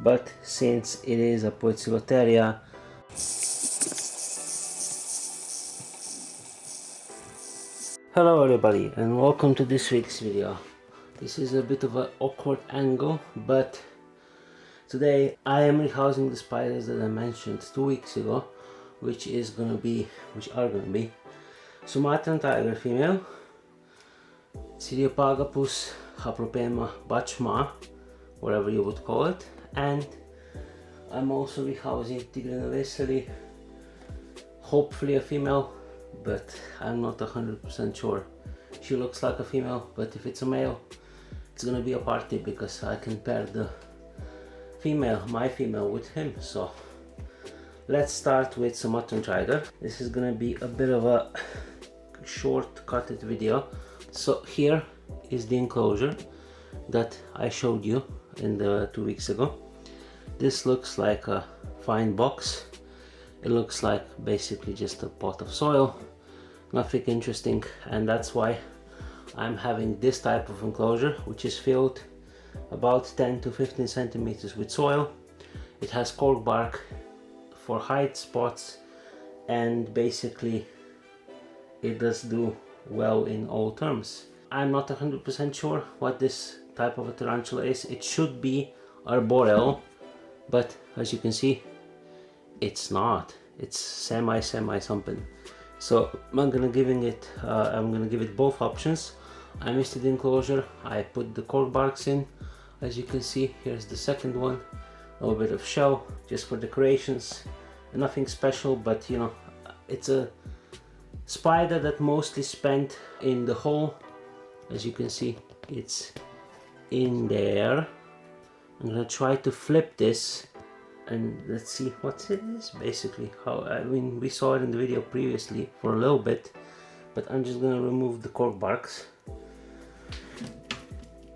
but since it is a Poecilotheria, hello everybody and welcome to this week's video. This is a bit of an awkward angle, but today I am rehousing the spiders that I mentioned 2 weeks ago, which are gonna be Sumatran tiger female, Cyriopagapus Haplopema Bachma, whatever you would call it, and I'm also rehousing Tigrinavesali, hopefully a female, but I'm not 100% sure. She looks like a female, but if it's a male, it's gonna be a party because I can pair the female, my female, with him. So let's start with Sumatran tiger. This is gonna be a bit of a short-cutted video. So here is the enclosure that I showed you in the 2 weeks ago. This looks like a fine box. It looks like basically just a pot of soil, nothing interesting, and that's why I'm having this type of enclosure, which is filled about 10 to 15 centimeters with soil. It has cork bark for hide spots, and basically it does do well in all terms. I'm not 100% sure what this type of a tarantula is. It should be arboreal, but as you can see, it's not. It's semi something. So I'm gonna give it both options. I missed the enclosure. I put the cork barks in. As you can see, here's the second one. A little bit of shell just for decorations. Nothing special, but you know, it's a spider that mostly spent in the hole. As you can see, it's in there. I'm gonna try to flip this and let's see what it is. Basically, we saw it in the video previously for a little bit, but I'm just gonna remove the cork barks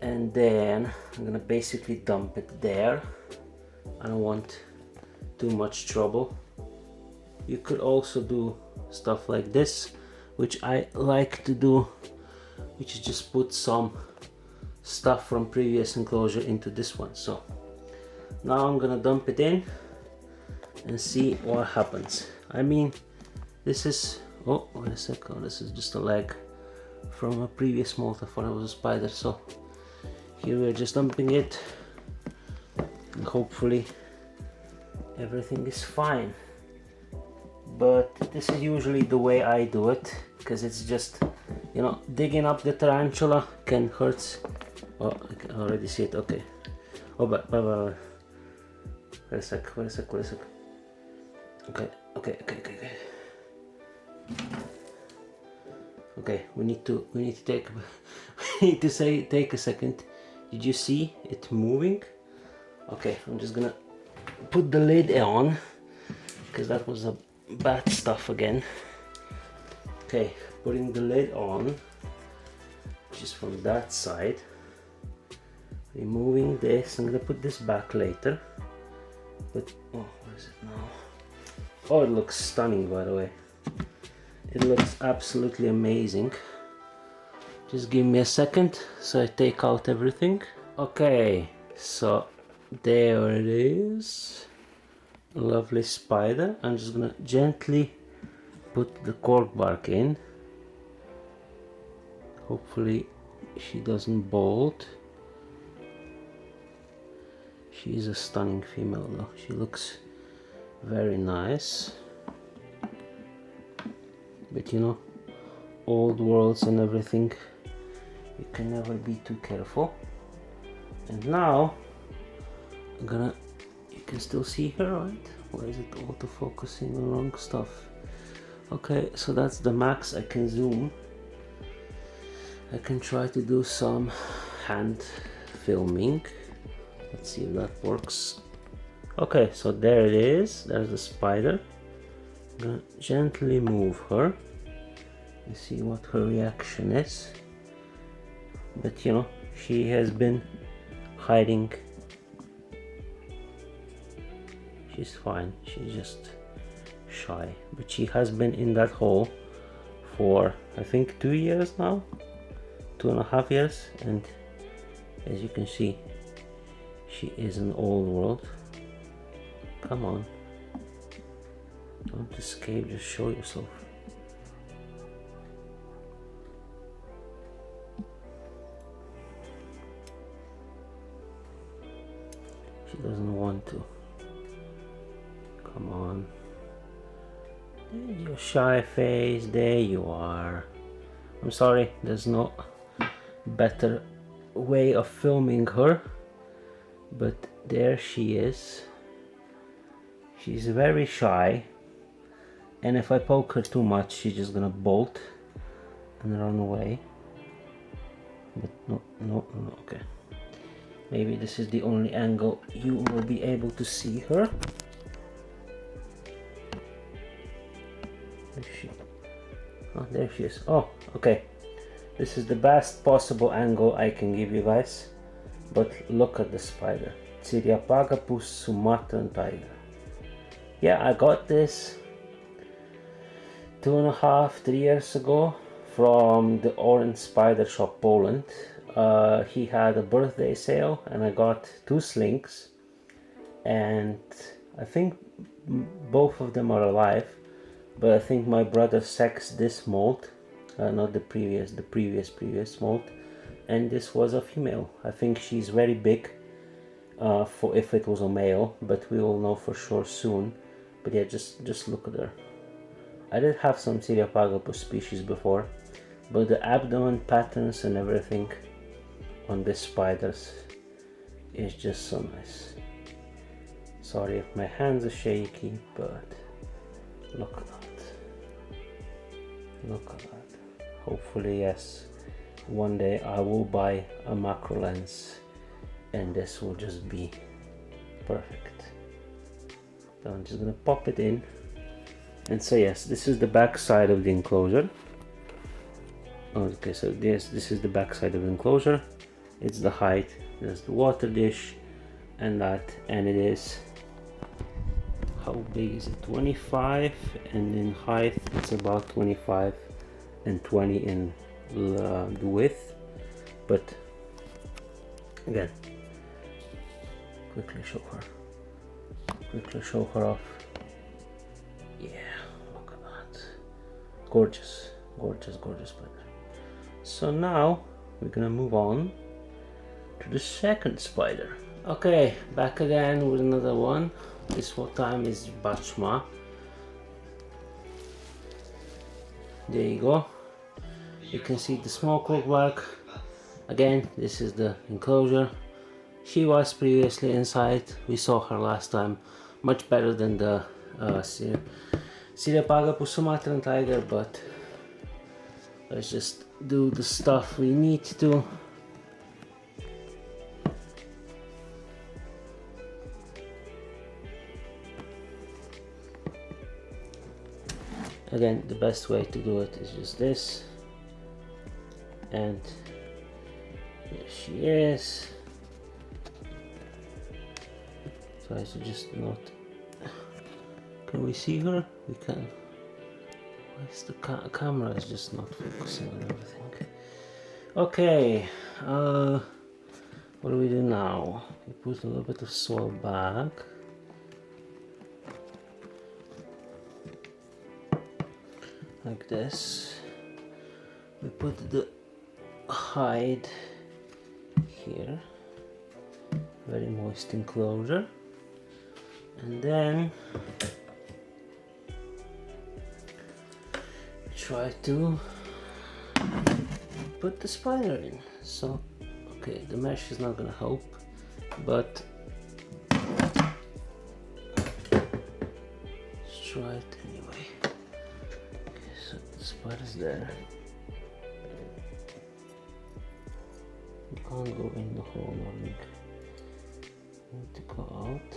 and then I'm gonna basically dump it there. I don't want too much trouble. You could also do stuff like this, which I like to do, which is just put some stuff from previous enclosure into this one. So now I'm gonna dump it in and see what happens. I mean, this is, oh wait a second, this is just a leg from a previous mold. I thought it was a spider. So here we're just dumping it and hopefully everything is fine. But this is usually the way I do it, because it's just, you know, digging up the tarantula can hurt. Oh, I can already see it. Okay. Oh, but wait a sec. Okay, we need to take a second. Did you see it moving? Okay, I'm just gonna put the lid on because that was a bad stuff again. Okay, putting the lid on, just from that side. Removing this. I'm gonna put this back later. But oh, where is it now? Oh, it looks stunning, by the way. It looks absolutely amazing. Just give me a second so I take out everything. Okay, so there it is. Lovely spider. I'm just gonna gently put the cork bark in. Hopefully she doesn't bolt. She's a stunning female though. She looks very nice. But you know, old worlds and everything, you can never be too careful. And now I'm gonna, you can still see her, right? Why is it auto-focusing on wrong stuff? Okay, so that's the max I can zoom. I can try to do some hand filming. Let's see if that works. Okay, so there it is. There's the spider. I'm gonna gently move her and see what her reaction is. But you know, she has been hiding. She's fine. She's just shy. But she has been in that hole for I think 2 years now. 2.5 years, and as you can see, She is an old world. Come on. Don't escape, just show yourself. She doesn't want to. Come on. There's your shy face, there you are. I'm sorry, there's no better way of filming her, but there she is. She's very shy, and if I poke her too much, she's just gonna bolt and run away. But no, okay. Maybe this is the only angle you will be able to see her. Where is she? Oh, there she is. Oh, okay. This is the best possible angle I can give you guys. But look at the spider. Cyriopagapus Sumatran tiger. Yeah, I got this 2.5, 3 years ago from the Orange Spider Shop Poland. He had a birthday sale and I got 2 slings, and I think both of them are alive, but I think my brother sexed this molt, not the previous molt, and this was a female. I think she's very big for if it was a male, but we will know for sure soon. But yeah, just look at her. I did have some Cyriopagapus species before, but the abdomen patterns and everything on these spiders is just so nice. Sorry if my hands are shaky, but look at that. Look at that. Hopefully, yes, one day I will buy a macro lens and this will just be perfect. So I'm just gonna pop it in. And so yes, this is the back side of the enclosure. Okay, so this is the back side of the enclosure. It's the height, there's the water dish and that, and it is, how big is it, 25, and in height it's about 25 and 20 in the width. But again, quickly show her off. Yeah, look at that. Gorgeous, gorgeous, gorgeous spider. So now we're gonna move on to the second spider. Okay, back again with another one. This time is Bachma. There you go. You can see the smoke work. Again, this is the enclosure. She was previously inside. We saw her last time. Much better than the Cyriopagapus Sumatran tiger, but let's just do the stuff we need to. Again, the best way to do it is just this, and here she is. Try to just not. Can we see her? We can. Why is the camera is just not focusing on everything? Okay, what do we do now? We put a little bit of soil back. Like this. We put the hide here. Very moist enclosure. And then try to put the spider in. So, okay, the mesh is not gonna help, but let's try it anyway. Okay, so the spider's there. You can't go in the hole, Nordic. You need to go out.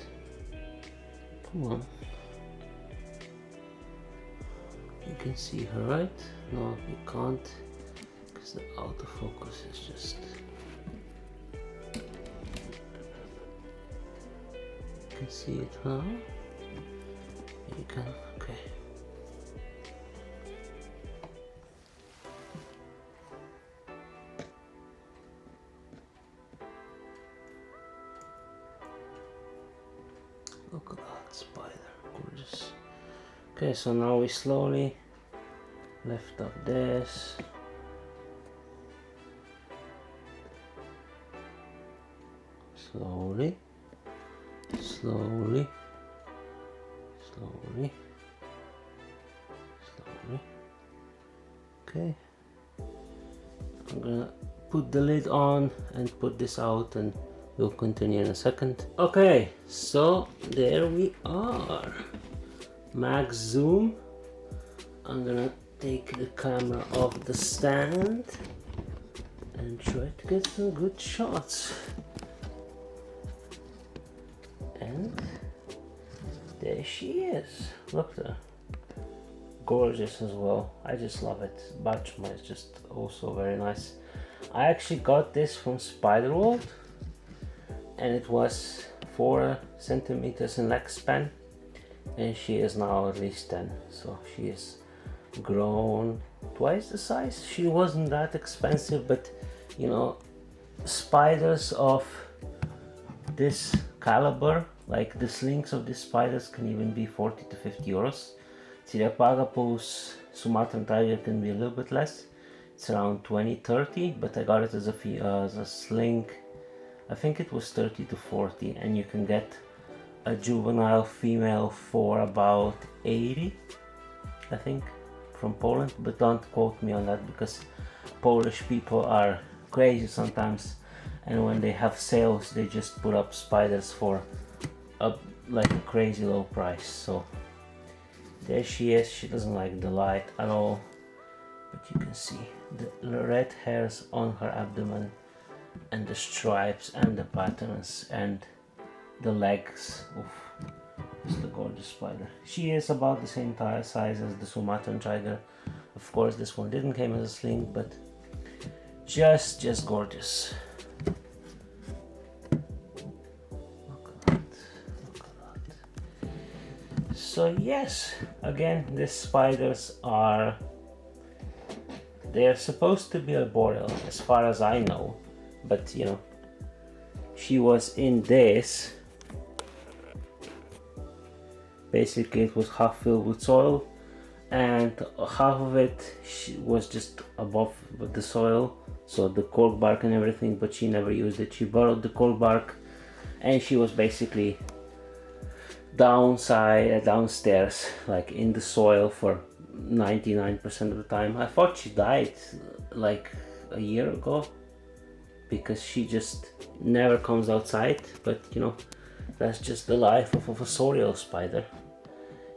Come on. You can see her, right? No, you can't, because the autofocus is just. You can see it now. You can, okay. Look at that spider, gorgeous. Okay, so now we slowly lift up this. Slowly, slowly, slowly, slowly. Okay, I'm gonna put the lid on and put this out, and we'll continue in a second. Okay, so there we are. Max zoom. I'm gonna take the camera off the stand and try to get some good shots. And there she is. Look at her. Gorgeous as well. I just love it. Bachma is just also very nice. I actually got this from Spider World, and it was 4 centimeters in leg span, and she is now at least 10, so she is grown twice the size. She wasn't that expensive, but you know, spiders of this caliber, like the slings of these spiders, can even be 40 to 50 euros. Tiriapagapus Sumatran tiger can be a little bit less. It's around 20-30, but I got it as a sling. I think it was 30 to 40, and you can get a juvenile female for about 80, I think, from Poland. But don't quote me on that, because Polish people are crazy sometimes, and when they have sales they just put up spiders for like a crazy low price. So there she is. She doesn't like the light at all, but you can see the red hairs on her abdomen, and the stripes and the patterns and the legs. Oof, just a gorgeous spider. She is about the same size as the Sumatran tiger. Of course, this one didn't come as a sling, but just gorgeous. Look at that. Look at that. So yes, again, these spiders are, they're supposed to be arboreal as far as I know, but you know, she was in this. Basically it was half filled with soil, and half of it was just above the soil, so the cork bark and everything, but she never used it. She borrowed the cork bark, and she was basically downstairs, like in the soil, for 99% of the time. I thought she died like a year ago, because she just never comes outside, but you know, that's just the life of a fossorial spider.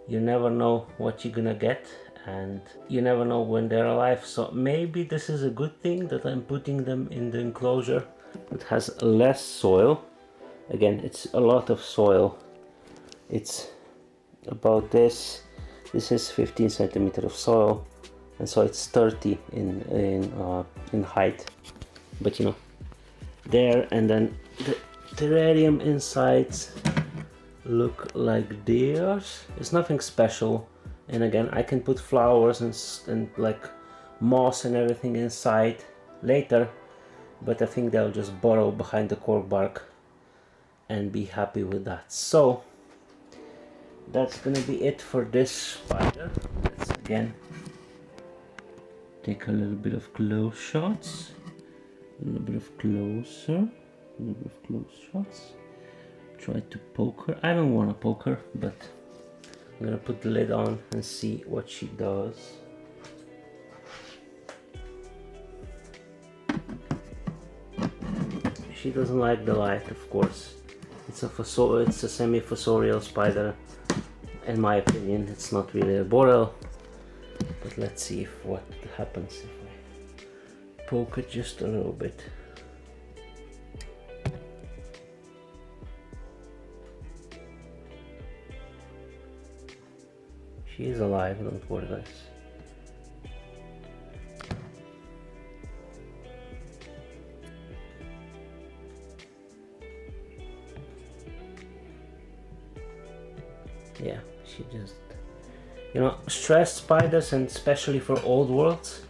You never know what you're gonna get, and you never know when they're alive. So maybe this is a good thing that I'm putting them in the enclosure that has less soil. Again, it's a lot of soil. It's about this. This is 15 centimeters of soil, and so it's 30 in height. But you know, there, and then the terrarium insides look like theirs. It's nothing special, and again, I can put flowers and like moss and everything inside later, but I think they'll just burrow behind the cork bark and be happy with that. So that's gonna be it for this spider. Let's again take a little bit of close shots, a little bit of closer, a little bit of close shots. Try to poke her. I don't want to poke her, but I'm gonna put the lid on and see what she does. She doesn't like the light, of course. It's a semi-fossorial spider. In my opinion, it's not really arboreal. But let's see what happens if I poke it just a little bit. She is alive, don't worry guys. Yeah, she just, you know, stressed spiders, and especially for old worlds,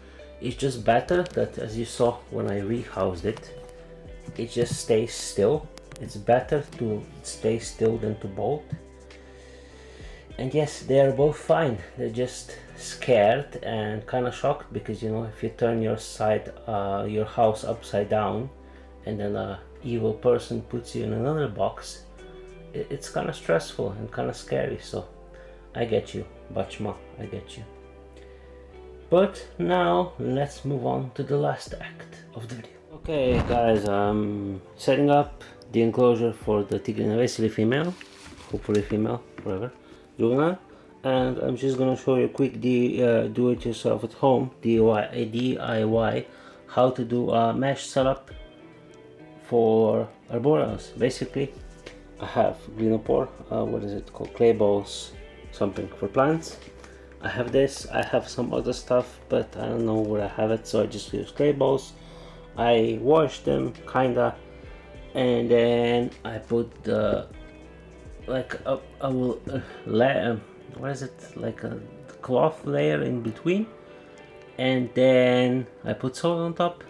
it's just better that, as you saw when I rehoused it, it just stays still. It's better to stay still than to bolt, And yes, they are both fine. They're just scared and kind of shocked because, you know, if you turn your house upside down and then a evil person puts you in another box, it's kind of stressful and kind of scary. So I get you, Bachma, I get you. But now let's move on to the last act of the video. Okay guys, I'm setting up the enclosure for the Tigrina veseli female, hopefully female, whatever, juvenile, and I'm just gonna show you a quick do-it-yourself at home DIY how to do a mesh setup for arboreals. Basically, I have glenopore, what is it called, clay balls, something for plants. I have this, I have some other stuff, but I don't know where I have it, so I just use clay balls. I wash them kinda, and then I put the like what is it, like a cloth layer in between, and then I put salt on top,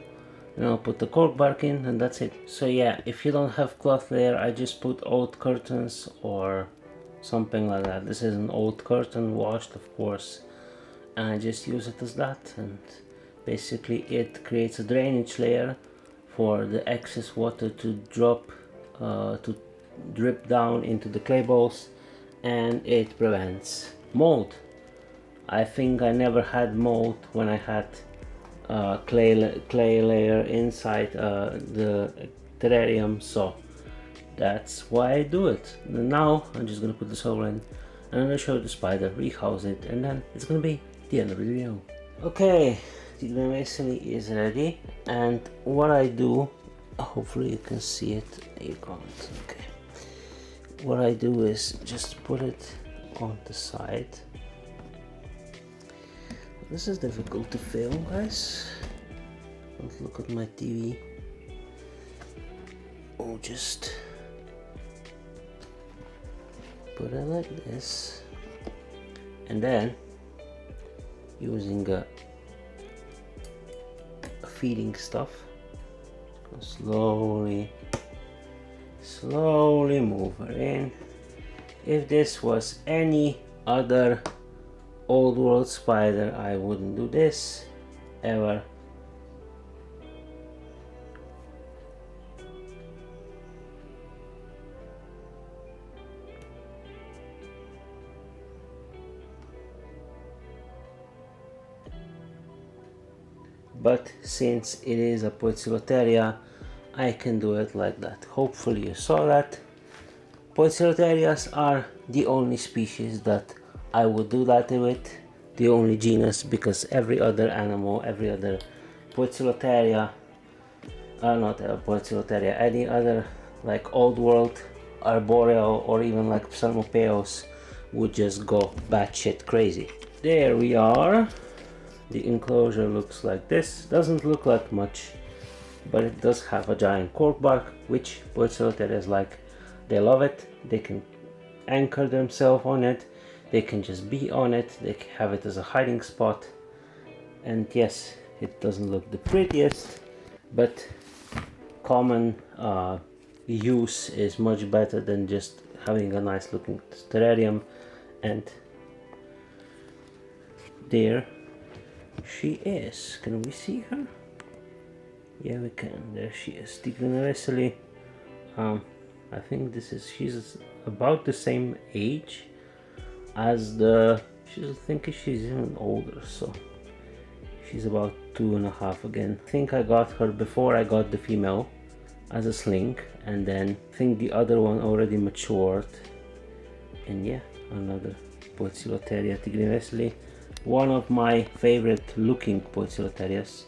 and I'll put the cork bark in, and that's it. So yeah, if you don't have cloth layer, I just put old curtains or something like that. This is an old curtain, washed of course, and I just use it as that, and basically it creates a drainage layer for the excess water to drip down into the clay balls, and it prevents mold. I think I never had mold when I had clay layer inside the terrarium, so that's why I do it. And now I'm just gonna put the solar in, and I'm gonna show the spider, rehouse it, and then it's gonna be the end of the video. Okay, the veseli is ready, and what I do, hopefully you can see it, you can't, okay. What I do is just put it on the side. This is difficult to film, guys. Don't look at my TV. Oh, just put it like this, and then using a feeding stuff, slowly move her in. If this was any other old world spider, I wouldn't do this ever. But since it is a Poecilotheria, I can do it like that. Hopefully you saw that. Poecilotherias are the only species that I would do that with, the only genus, because every other animal, every other Poecilotheria, not a Poecilotheria, any other like old world arboreal or even like Psalmopeos would just go batshit crazy. There we are. The enclosure looks like this. Doesn't look like much, but it does have a giant cork bark, which Poecilotherias like. They love it. They can anchor themselves on it. They can just be on it. They can have it as a hiding spot. And yes, it doesn't look the prettiest, but common use is much better than just having a nice looking terrarium. And there she is. Can we see her? Yeah, we can. There she is. Tigrina veseli. I think she's about the same age as I think she's even older, so she's about 2.5 again. I think I got her before I got the female as a sling, and then I think the other one already matured. And yeah, another Poecilotheria Tigrina veseli. One of my favorite looking Poecilotherias,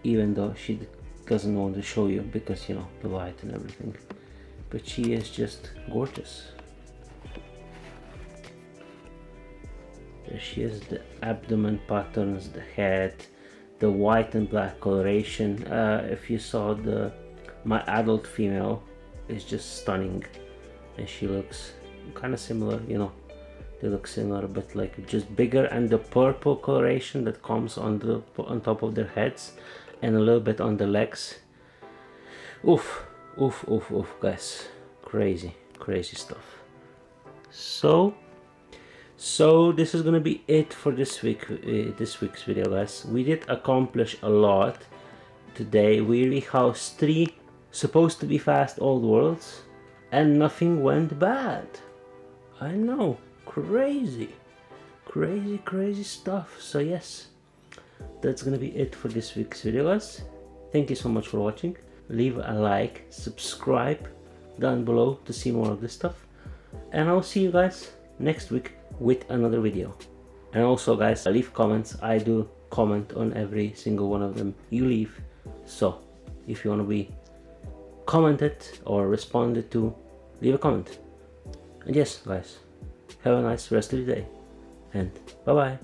even though she doesn't want to show you because, you know, the light and everything. But she is just gorgeous. There she is, the abdomen patterns, the head, the white and black coloration. If you saw my adult female, is just stunning, and she looks kind of similar, you know. They look similar, but like just bigger, and the purple coloration that comes on top of their heads and a little bit on the legs. Oof, oof, oof, oof, guys, crazy stuff. So So this is gonna be it for this week's video, guys. We did accomplish a lot today. We rehoused 3 supposed to be fast old worlds and nothing went bad. I know, crazy stuff. So yes, that's gonna be it for this week's video, guys. Thank you so much for watching. Leave a like, subscribe down below to see more of this stuff, and I'll see you guys next week with another video. And also, guys, leave comments. I do comment on every single one of them you leave, so if you want to be commented or responded to, leave a comment. And yes, guys, have a nice rest of the day, and bye bye.